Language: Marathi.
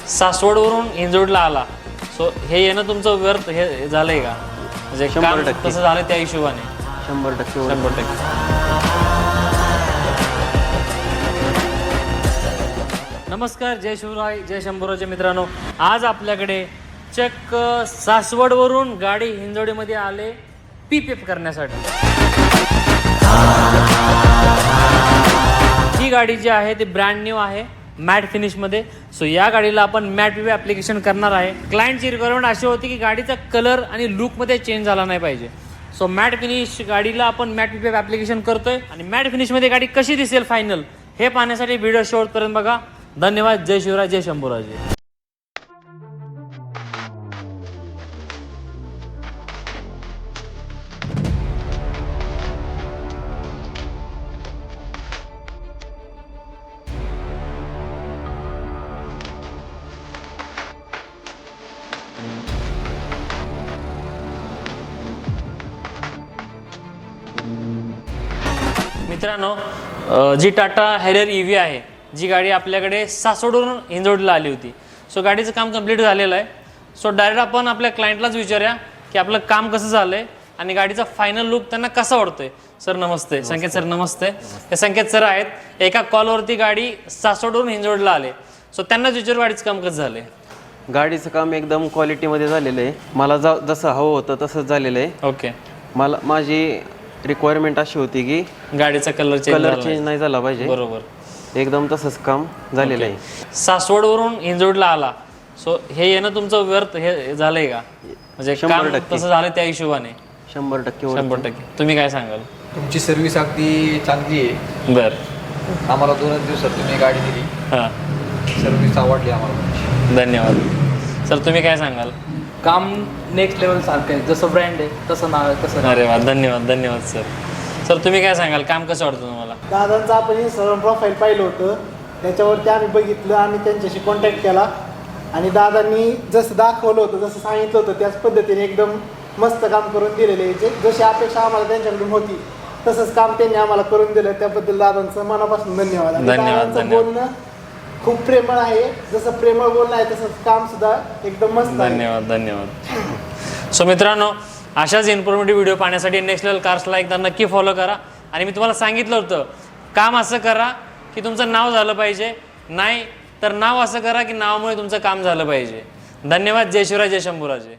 सासवडवरून हिंजवडला आला, सो हे येणं तुमचं व्यर्थ हे झालंय का? म्हणजे काम कसं झालं त्या हिशोबाने? 100%. 100%. नमस्कार, जय शिवराय, जय शंभूराजे मित्रांनो. आज आपल्याकडे चक्क सासवडवरून गाडी हिंजवडीमध्ये आले PPF करण्यासाठी. ही गाडी जी आहे ती ब्रँड न्यू आहे, मॅट फिनिशमध्ये. सो या गाडीला आपण मॅट PPF ॲप्लिकेशन करणार आहे. क्लायंटची रिक्वायरमेंट अशी होती की गाडीचा कलर आणि लुकमध्ये चेंज झाला नाही पाहिजे. सो मॅट फिनिश गाडीला आपण मॅट PPF ॲप्लिकेशन करतोय आणि मॅट फिनिशमध्ये गाडी कशी दिसेल फायनल हे पाहण्यासाठी व्हिडिओ शेवटपर्यंत बघा. धन्यवाद. जय शिवराय, जय शंभूराजे. मित्रांनो, जी टाटा हॅरियर EV आहे, जी गाडी आपल्याकडे सासवडवरून हिंजवडीला आली होती. सो गाडीचं काम कंप्लीट झालेलं आहे. सो डायरेक्ट आपण आपल्या क्लायंटलाच विचारूया की आपलं काम कसं झालं आहे आणि गाडीचा फायनल लुक त्यांना कसा वाटतोय. सर नमस्ते. संकेत सर नमस्ते. हे संकेत सर आहेत. एका कॉलवरती गाडी सासवडवरून हिंजवडीला आले. सो त्यांनाच विचारू गाडीचं काम कसं झालं आहे. गाडीचं काम एकदम क्वालिटीमध्ये झालेलं आहे. मला जसं हवं होतं तसंच झालेलं आहे. ओके. माझी रिक्वायरमेंट अशी होती की गाडीचा कलर चेंज नाही झाला पाहिजे. बरोबर. एकदम तसंच काम झालेलं आहे. सासवडवरून हिंजवडीला आला, सो हे येणं तुमचं व्यर्थ हे झालंय का? म्हणजे काम कसं झालं त्या हिशोबाने? 100%. 100%. तुम्ही काय सांगाल? तुमची सर्व्हिस अगदी चांगली आहे. बरं. आम्हाला 2 दिवसात तुम्ही गाडी दिली. हां, सर्व्हिस आवडली आम्हाला. धन्यवाद. सर तुम्ही काय सांगाल? काम नेक्स्ट लेवल सारखं आहे, जसं ब्रँड आहे तसं नाव आहे तसं. अरे वा, धन्यवाद धन्यवाद सर. सर तुम्ही काय सांगाल? काम कसं वाटतं तुम्हाला? दादांचं आपण इंस्टाग्राम प्रोफाईल पाहिलं होतं, त्याच्यावरती आम्ही बघितलं आणि त्यांच्याशी कॉन्टॅक्ट केला आणि दादांनी जसं दाखवलं होतं, जसं सांगितलं होतं त्याच पद्धतीने एकदम मस्त काम करून दिलेले. जशी अपेक्षा आम्हाला त्यांच्याकडून होती तसंच काम त्यांनी आम्हाला करून दिलं. त्याबद्दल दादांचं मनापासून धन्यवाद. दादांचं बोलणं खूप प्रेमळ आहे. जसं प्रेमळ बोलणं आहे तसंच काम सुद्धा एकदम मस्त. धन्यवाद धन्यवाद. सो मित्रांनो, अशाच इन्फॉर्मेटिव्ह व्हिडिओ पाहण्यासाठी नेक्स्ट लेवल कार्सला एकदा नक्की फॉलो करा. आणि मी तुम्हाला सांगितलं होतं, काम असं करा की तुमचं नाव झालं पाहिजे, नाही तर नाव असं करा की नावामुळे तुमचं काम झालं पाहिजे. धन्यवाद. जय शिवराय, जय शंभूराजे.